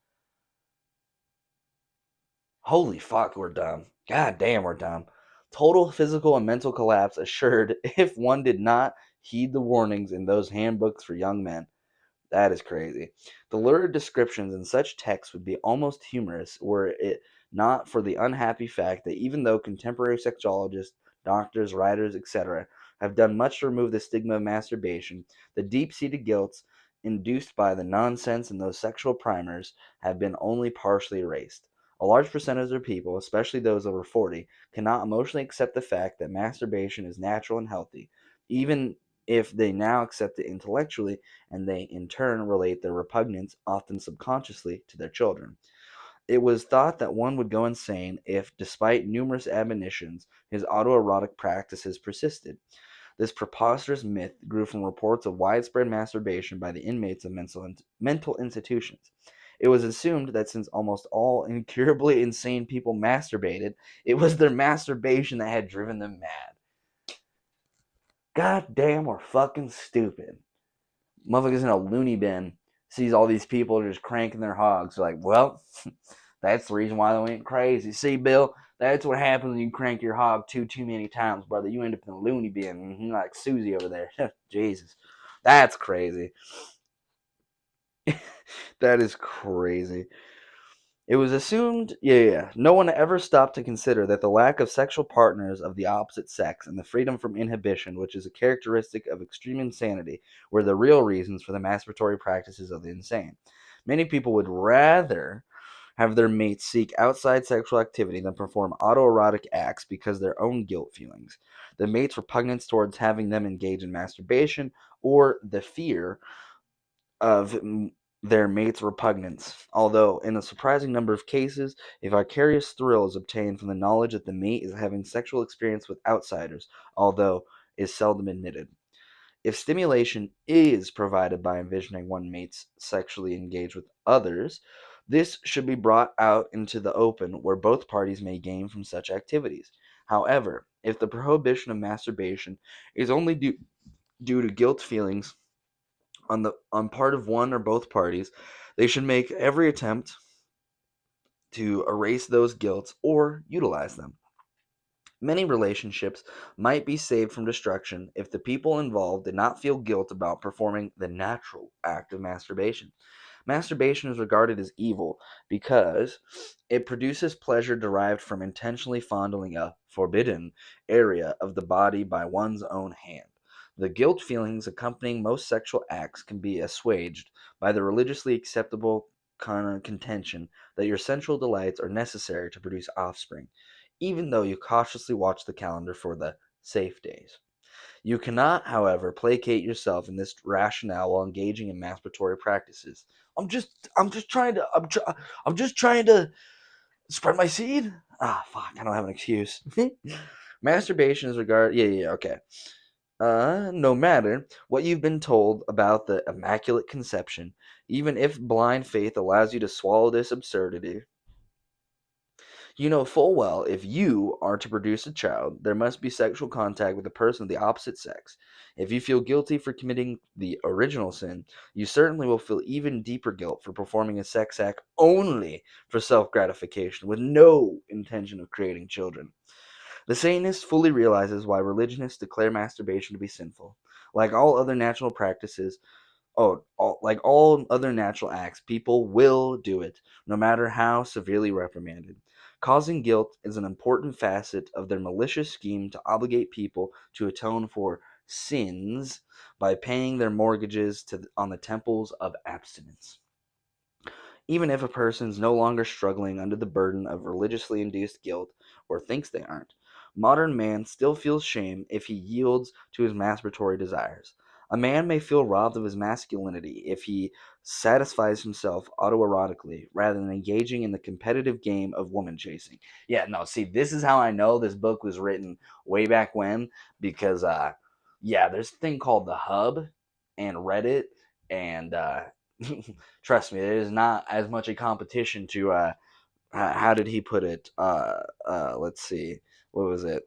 Holy fuck, we're dumb. God damn, we're dumb. Total physical and mental collapse assured if one did not heed the warnings in those handbooks for young men. That is crazy. The lurid descriptions in such texts would be almost humorous were it not for the unhappy fact that even though contemporary sexologists, doctors, writers, etc., have done much to remove the stigma of masturbation, the deep-seated guilt induced by the nonsense in those sexual primers have been only partially erased. A large percentage of people, especially those over 40, cannot emotionally accept the fact that masturbation is natural and healthy, even if they now accept it intellectually, and they in turn relate their repugnance, often subconsciously, to their children. It was thought that one would go insane if, despite numerous admonitions, his autoerotic practices persisted. This preposterous myth grew from reports of widespread masturbation by the inmates of mental institutions. It was assumed that since almost all incurably insane people masturbated, it was their masturbation that had driven them mad. God damn, we're fucking stupid. Motherfuckers in a loony bin sees all these people just cranking their hogs. Like, well, That's the reason why they went crazy. See, Bill, that's what happens when you crank your hog too many times, brother. You end up in a loony bin, like Susie over there. Jesus, that's crazy. That is crazy. It was assumed, no one ever stopped to consider that the lack of sexual partners of the opposite sex and the freedom from inhibition, which is a characteristic of extreme insanity, were the real reasons for the masturbatory practices of the insane. Many people would rather have their mates seek outside sexual activity than perform autoerotic acts because of their own guilt feelings. The mate's repugnance towards having them engage in masturbation, or the fear of their mate's repugnance, although in a surprising number of cases, a vicarious thrill is obtained from the knowledge that the mate is having sexual experience with outsiders, although is seldom admitted. If stimulation is provided by envisioning one mate's sexually engaged with others, this should be brought out into the open where both parties may gain from such activities. However, if the prohibition of masturbation is only due to guilt feelings on part of one or both parties, they should make every attempt to erase those guilts or utilize them. Many relationships might be saved from destruction if the people involved did not feel guilt about performing the natural act of masturbation. Masturbation is regarded as evil because it produces pleasure derived from intentionally fondling a forbidden area of the body by one's own hand. The guilt feelings accompanying most sexual acts can be assuaged by the religiously acceptable contention that your sensual delights are necessary to produce offspring, even though you cautiously watch the calendar for the safe days. You cannot, however, placate yourself in this rationale while engaging in masturbatory practices. I'm just trying to spread my seed. Ah, fuck, I don't have an excuse. Masturbation is regarded, okay. No matter what you've been told about the Immaculate Conception, even if blind faith allows you to swallow this absurdity, you know full well if you are to produce a child, there must be sexual contact with a person of the opposite sex. If you feel guilty for committing the original sin, you certainly will feel even deeper guilt for performing a sex act only for self gratification with no intention of creating children. The Satanist fully realizes why religionists declare masturbation to be sinful. Like all other natural practices, like all other natural acts, people will do it, no matter how severely reprimanded. Causing guilt is an important facet of their malicious scheme to obligate people to atone for sins by paying their mortgages on the temples of abstinence. Even if a person is no longer struggling under the burden of religiously induced guilt, or thinks they aren't, modern man still feels shame if he yields to his masturbatory desires. A man may feel robbed of his masculinity if he satisfies himself autoerotically rather than engaging in the competitive game of woman chasing. Yeah, no, see, this is how I know this book was written way back when, because, there's a thing called the Hub and Reddit, and, trust me, there is not as much a competition to how did he put it? Let's see, what was it?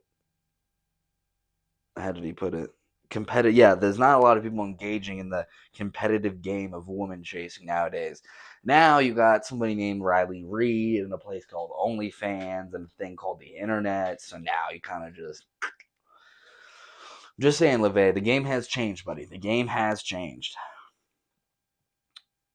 How did he put it? Competitive. Yeah, there's not a lot of people engaging in the competitive game of woman chasing nowadays. Now you got somebody named Riley Reid and a place called OnlyFans and a thing called the Internet. So now you kind of just saying, LeVay, the game has changed, buddy. The game has changed.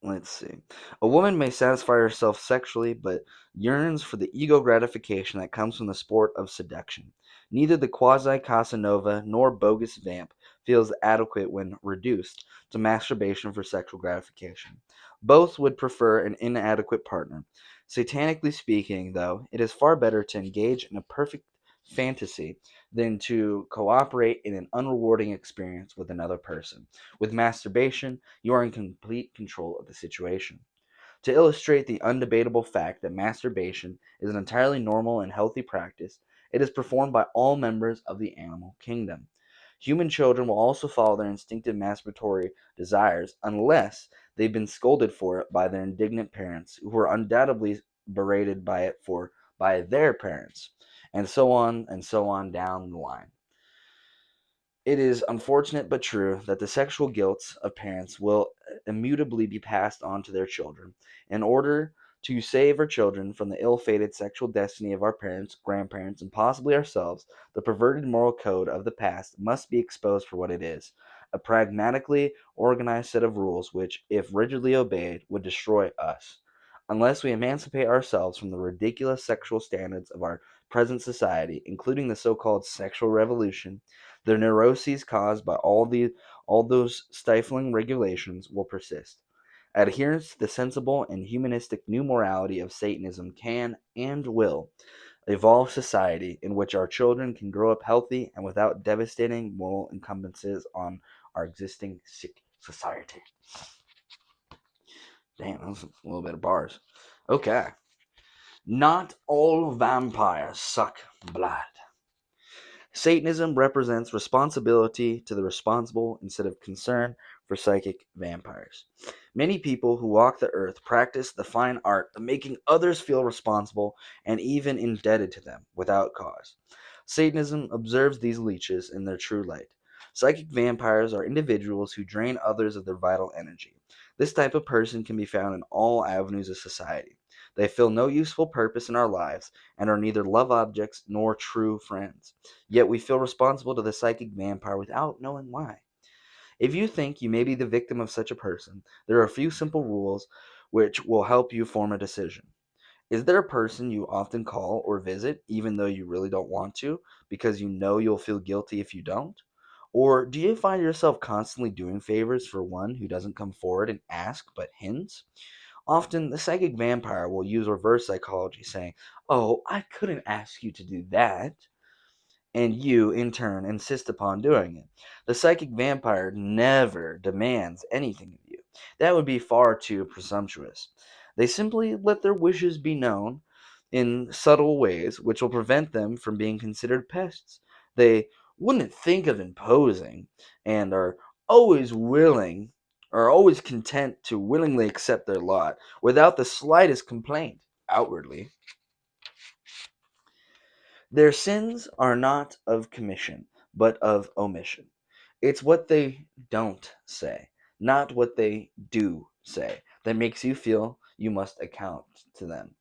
Let's see. A woman may satisfy herself sexually, but yearns for the ego gratification that comes from the sport of seduction. Neither the quasi Casanova nor bogus vamp feels adequate when reduced to masturbation for sexual gratification. Both would prefer an inadequate partner. Satanically speaking, though, it is far better to engage in a perfect fantasy than to cooperate in an unrewarding experience with another person. With masturbation, you are in complete control of the situation. To illustrate the undebatable fact that masturbation is an entirely normal and healthy practice, it is performed by all members of the animal kingdom. Human children will also follow their instinctive masturbatory desires unless they've been scolded for it by their indignant parents, who are undoubtedly berated by their parents, and so on down the line. It is unfortunate but true that the sexual guilt of parents will immutably be passed on to their children. In order To save our children from the ill-fated sexual destiny of our parents, grandparents, and possibly ourselves, the perverted moral code of the past must be exposed for what it is: a pragmatically organized set of rules which, if rigidly obeyed, would destroy us. Unless we emancipate ourselves from the ridiculous sexual standards of our present society, including the so-called sexual revolution, the neuroses caused by all those stifling regulations will persist. Adherence to the sensible and humanistic new morality of Satanism can and will evolve society in which our children can grow up healthy and without devastating moral encumbrances on our existing sick society. Damn, that was a little bit of bars. Okay. Not all vampires suck blood. Satanism represents responsibility to the responsible instead of concern for psychic vampires. Many people who walk the earth practice the fine art of making others feel responsible and even indebted to them without cause. Satanism observes these leeches in their true light. Psychic vampires are individuals who drain others of their vital energy. This type of person can be found in all avenues of society. They fill no useful purpose in our lives and are neither love objects nor true friends. Yet we feel responsible to the psychic vampire without knowing why. If you think you may be the victim of such a person, there are a few simple rules which will help you form a decision. Is there a person you often call or visit even though you really don't want to because you know you'll feel guilty if you don't? Or do you find yourself constantly doing favors for one who doesn't come forward and ask but hints? Often, the psychic vampire will use reverse psychology, saying, "Oh, I couldn't ask you to do that," and you, in turn, insist upon doing it. The psychic vampire never demands anything of you. That would be far too presumptuous. They simply let their wishes be known in subtle ways which will prevent them from being considered pests. They wouldn't think of imposing and always willing are always content to willingly accept their lot without the slightest complaint outwardly. Their sins are not of commission, but of omission. It's what they don't say, not what they do say, that makes you feel you must account to them.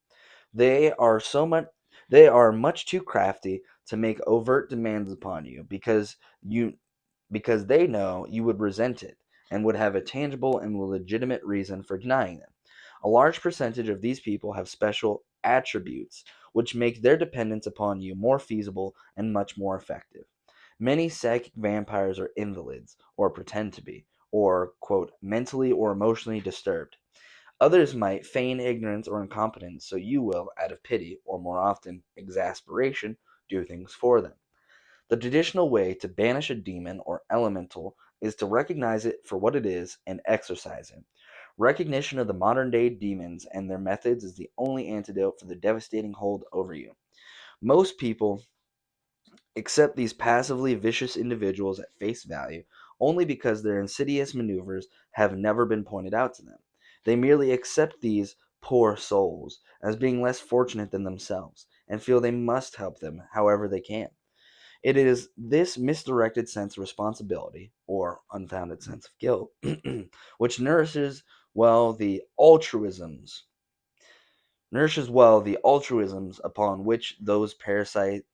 They are so much they are much too crafty to make overt demands upon you because they know you would resent it and would have a tangible and legitimate reason for denying them. A large percentage of these people have special attributes which make their dependence upon you more feasible and much more effective. Many psychic vampires are invalids, or pretend to be, or, quote, mentally or emotionally disturbed. Others might feign ignorance or incompetence, so you will, out of pity, or more often, exasperation, do things for them. The traditional way to banish a demon or elemental is to recognize it for what it is and exorcise it. Recognition of the modern day demons and their methods is the only antidote for the devastating hold over you. Most people accept these passively vicious individuals at face value only because their insidious maneuvers have never been pointed out to them. They merely accept these poor souls as being less fortunate than themselves and feel they must help them however they can. It is this misdirected sense of responsibility, or unfounded sense of guilt, which well the altruisms nourishes well the altruisms upon which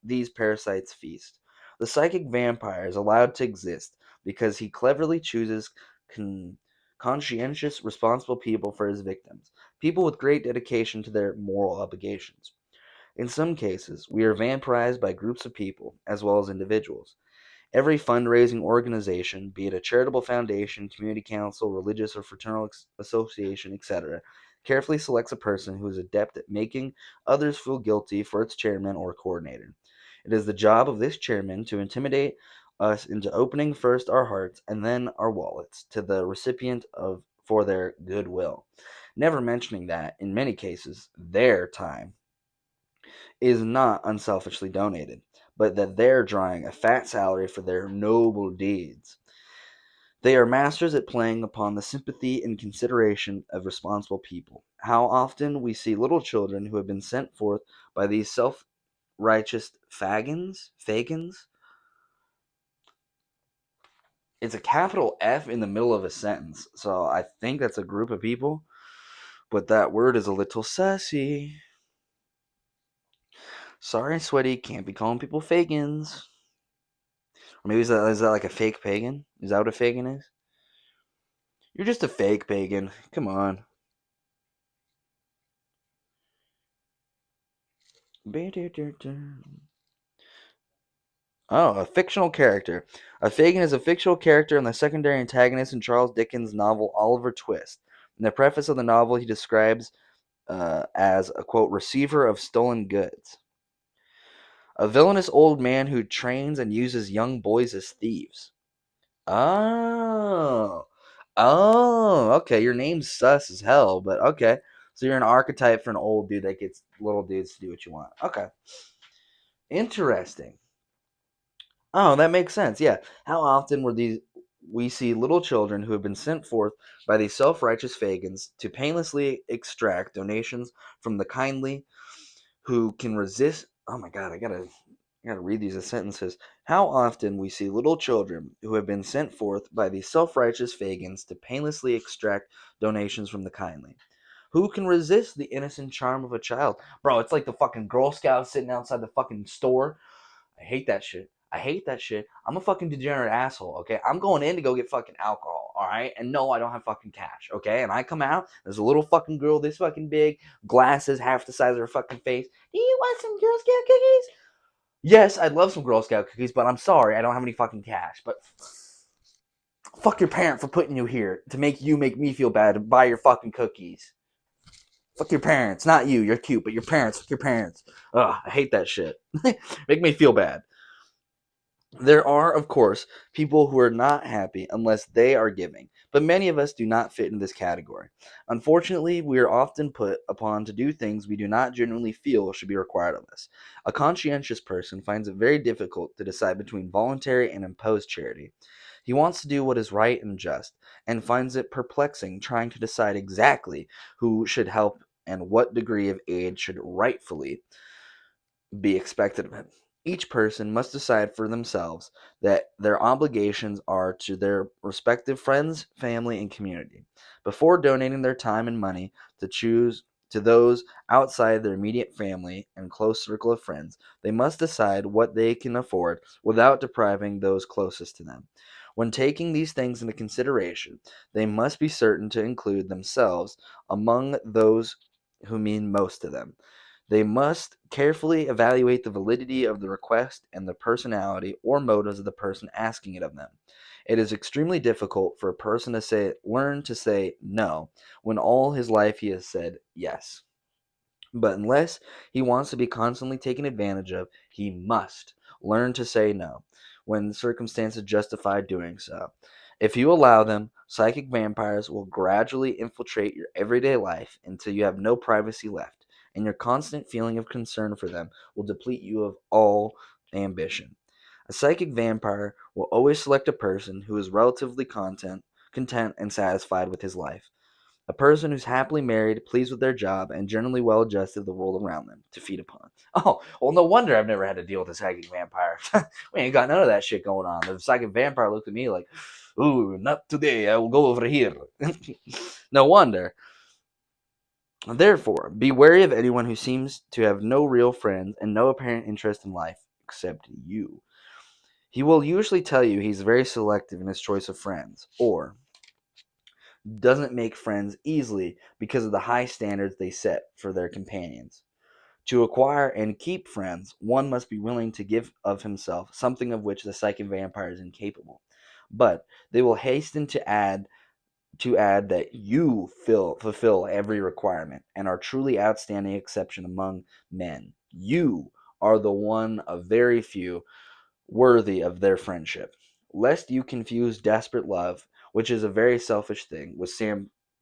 these parasites feast. The psychic vampire is allowed to exist because he cleverly chooses con- conscientious, responsible people for his victims, people with great dedication to their moral obligations. In some cases, we are vampirized by groups of people as well as individuals. Every fundraising organization, be it a charitable foundation, community council, religious or fraternal association, etc., carefully selects a person who is adept at making others feel guilty for its chairman or coordinator. It is the job of this chairman to intimidate us into opening first our hearts and then our wallets to the recipient of for their goodwill, never mentioning that, in many cases, their time is not unselfishly donated, but that they're drawing a fat salary for their noble deeds. They are masters at playing upon the sympathy and consideration of responsible people. How often we see little children who have been sent forth by these self-righteous fagins. It's a capital F in the middle of a sentence, so I think that's a group of people. but that word is a little sassy. Sorry, Sweaty, can't be calling people fagins. Or maybe is that like a fake pagan? Is that what a pagan is? You're just a fake pagan. Come on. Oh, a fictional character. A fagin is a fictional character and the secondary antagonist in Charles Dickens' novel Oliver Twist. In the preface of the novel, he describes as a, quote, receiver of stolen goods. A villainous old man who trains and uses young boys as thieves. Oh. Oh, okay. Your name's sus as hell, but okay. So you're an archetype for an old dude that gets little dudes to do what you want. Okay. Interesting. Oh, that makes sense. Yeah. How often we see little children who have been sent forth by these self-righteous fagins to painlessly extract donations from the kindly who can resist. Oh my god, I gotta read these as sentences. How often we see little children who have been sent forth by these self-righteous fagins to painlessly extract donations from the kindly. Who can resist the innocent charm of a child? Bro, it's like the fucking Girl Scouts sitting outside the fucking store. I hate that shit. I hate that shit. I'm a fucking degenerate asshole, okay? I'm going in to go get fucking alcohol, alright? And no, I don't have fucking cash, okay? And I come out, there's a little fucking girl this fucking big, glasses half the size of her fucking face. Do you want some Girl Scout cookies? Yes, I'd love some Girl Scout cookies, but I'm sorry, I don't have any fucking cash. But fuck your parent for putting you here to make me feel bad to buy your fucking cookies. Fuck your parents, not you. You're cute, but your parents. Fuck your parents. Ugh, I hate that shit. Make me feel bad. There are, of course, people who are not happy unless they are giving, but many of us do not fit in this category. Unfortunately, we are often put upon to do things we do not genuinely feel should be required of us. A conscientious person finds it very difficult to decide between voluntary and imposed charity. He wants to do what is right and just, and finds it perplexing trying to decide exactly who should help and what degree of aid should rightfully be expected of him. Each person must decide for themselves that their obligations are to their respective friends, family, and community. Before donating their time and money to those outside their immediate family and close circle of friends, they must decide what they can afford without depriving those closest to them. When taking these things into consideration, they must be certain to include themselves among those who mean most to them. They must carefully evaluate the validity of the request and the personality or motives of the person asking it of them. It is extremely difficult for a person to learn to say no when all his life he has said yes. But unless he wants to be constantly taken advantage of, he must learn to say no when circumstances justify doing so. If you allow them, psychic vampires will gradually infiltrate your everyday life until you have no privacy left, and your constant feeling of concern for them will deplete you of all ambition. A psychic vampire will always select a person who is relatively content and satisfied with his life. A person who's happily married, pleased with their job, and generally well adjusted to the world around them to feed upon. Oh, well, no wonder I've never had to deal with a psychic vampire. We ain't got none of that shit going on. The psychic vampire looked at me like, ooh, not today. I will go over here. No wonder. Therefore, be wary of anyone who seems to have no real friends and no apparent interest in life except you. He will usually tell you he's very selective in his choice of friends, or doesn't make friends easily because of the high standards they set for their companions. To acquire and keep friends, one must be willing to give of himself something of which the psychic vampire is incapable. But they will hasten to add that you fulfill every requirement and are truly outstanding exception among men. You are the one of very few worthy of their friendship. Lest you confuse desperate love, which is a very selfish thing, with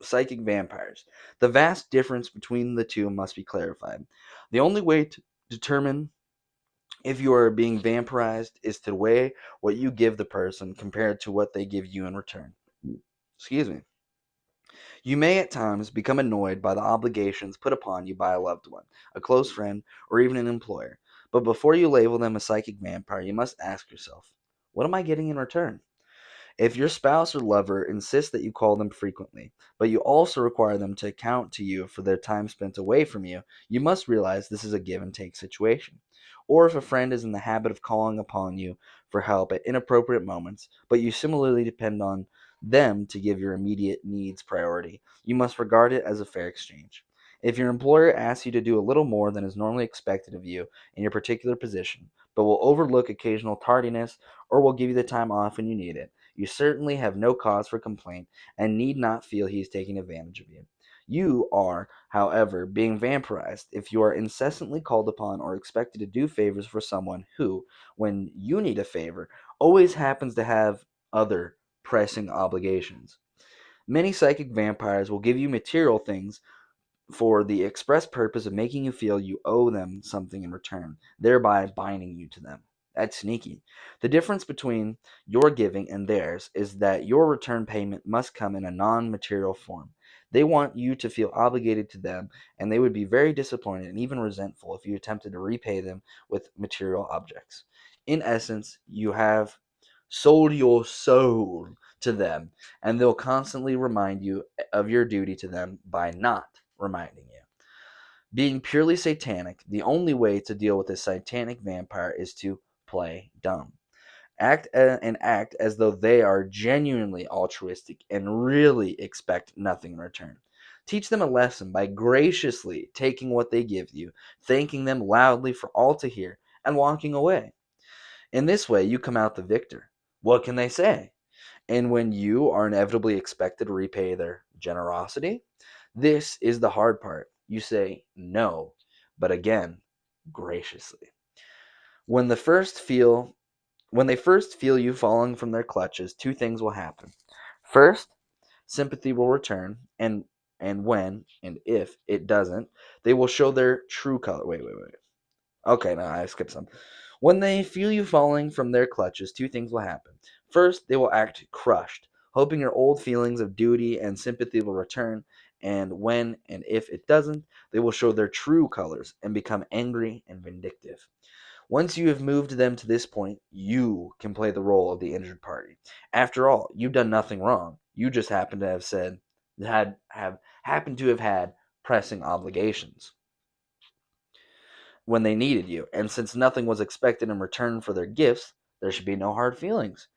psychic vampires. The vast difference between the two must be clarified. The only way to determine if you are being vampirized is to weigh what you give the person compared to what they give you in return. Excuse me. You may at times become annoyed by the obligations put upon you by a loved one, a close friend, or even an employer. But before you label them a psychic vampire, you must ask yourself, what am I getting in return? If your spouse or lover insists that you call them frequently, but you also require them to account to you for their time spent away from you, you must realize this is a give and take situation. Or if a friend is in the habit of calling upon you for help at inappropriate moments, but you similarly depend on them to give your immediate needs priority, you must regard it as a fair exchange. If your employer asks you to do a little more than is normally expected of you in your particular position, but will overlook occasional tardiness or will give you the time off when you need it, you certainly have no cause for complaint and need not feel he is taking advantage of you. You are, however, being vampirized if you are incessantly called upon or expected to do favors for someone who, when you need a favor, always happens to have other pressing obligations. Many psychic vampires will give you material things for the express purpose of making you feel you owe them something in return, thereby binding you to them. That's sneaky. The difference between your giving and theirs is that your return payment must come in a non material form. They want you to feel obligated to them, and they would be very disappointed and even resentful if you attempted to repay them with material objects. In essence, you have sold your soul to them, and they'll constantly remind you of your duty to them by not reminding you. Being purely satanic, the only way to deal with a satanic vampire is to play dumb. Act as though they are genuinely altruistic and really expect nothing in return. Teach them a lesson by graciously taking what they give you, thanking them loudly for all to hear, and walking away. In this way, you come out the victor. What can they say? And when you are inevitably expected to repay their generosity, this is the hard part. You say no, but again, graciously. When the first feel when they first feel you falling from their clutches, two things will happen. First, sympathy will return, and when and if it doesn't, they will show their true color. Wait. Okay, no, I skipped some. When they feel you falling from their clutches, two things will happen. First, they will act crushed, hoping your old feelings of duty and sympathy will return, and when and if it doesn't, they will show their true colors and become angry and vindictive. Once you have moved them to this point, you can play the role of the injured party. After all, you've done nothing wrong. You just happen to have said have happened to have had pressing obligations when they needed you, and since nothing was expected in return for their gifts, there should be no hard feelings.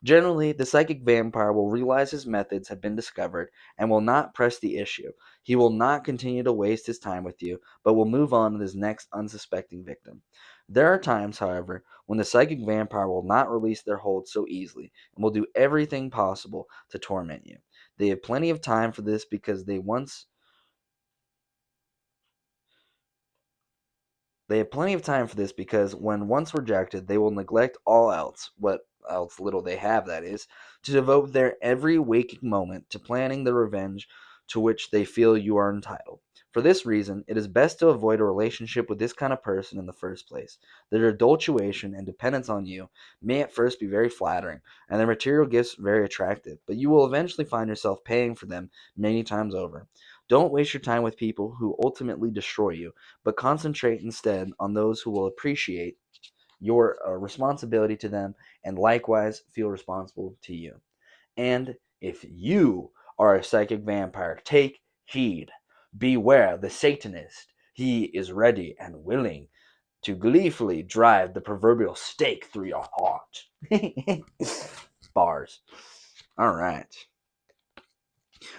Generally, the psychic vampire will realize his methods have been discovered and will not press the issue. He will not continue to waste his time with you, but will move on with his next unsuspecting victim. There are times, however, when the psychic vampire will not release their hold so easily and will do everything possible to torment you. They have plenty of time for this because when once rejected, they will neglect all else, what else little they have, that is, to devote their every waking moment to planning the revenge to which they feel you are entitled. For this reason, it is best to avoid a relationship with this kind of person in the first place. Their adulation and dependence on you may at first be very flattering, and their material gifts very attractive, but you will eventually find yourself paying for them many times over. Don't waste your time with people who ultimately destroy you, but concentrate instead on those who will appreciate your responsibility to them and likewise feel responsible to you. And if you are a psychic vampire, take heed. Beware the Satanist. He is ready and willing to gleefully drive the proverbial stake through your heart. Bars. All right.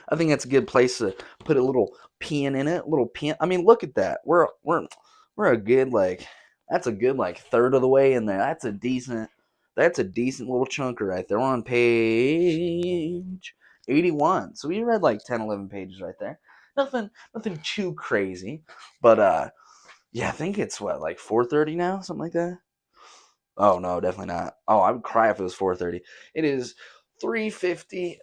I think that's a good place to put a little pin in it. A little pin. I mean, look at that. We're a good that's a good third of the way in there. That's a decent little chunker right there. We're on page 81. So we read like 10, 11 pages right there. Nothing too crazy, but yeah, I think it's what, like 4:30 now, something like that. Oh no, definitely not. Oh, I would cry if it was 4:30. It is 3:50.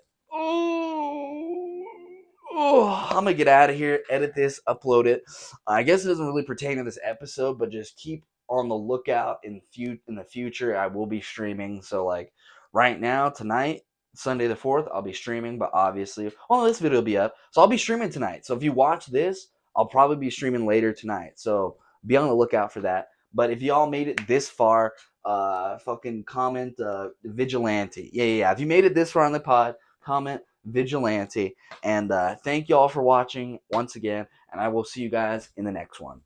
Oh, I'm gonna get out of here, edit this, upload it. I guess it doesn't really pertain to this episode, but just keep on the lookout in the future. I will be streaming. So like right now, tonight, Sunday the 4th, I'll be streaming. But obviously, well, this video will be up, so I'll be streaming tonight. So if you watch this, I'll probably be streaming later tonight. So be on the lookout for that. But if y'all made it this far, fucking comment vigilante. Yeah. If you made it this far on the pod, comment vigilante. And thank y'all for watching once again. And I will see you guys in the next one.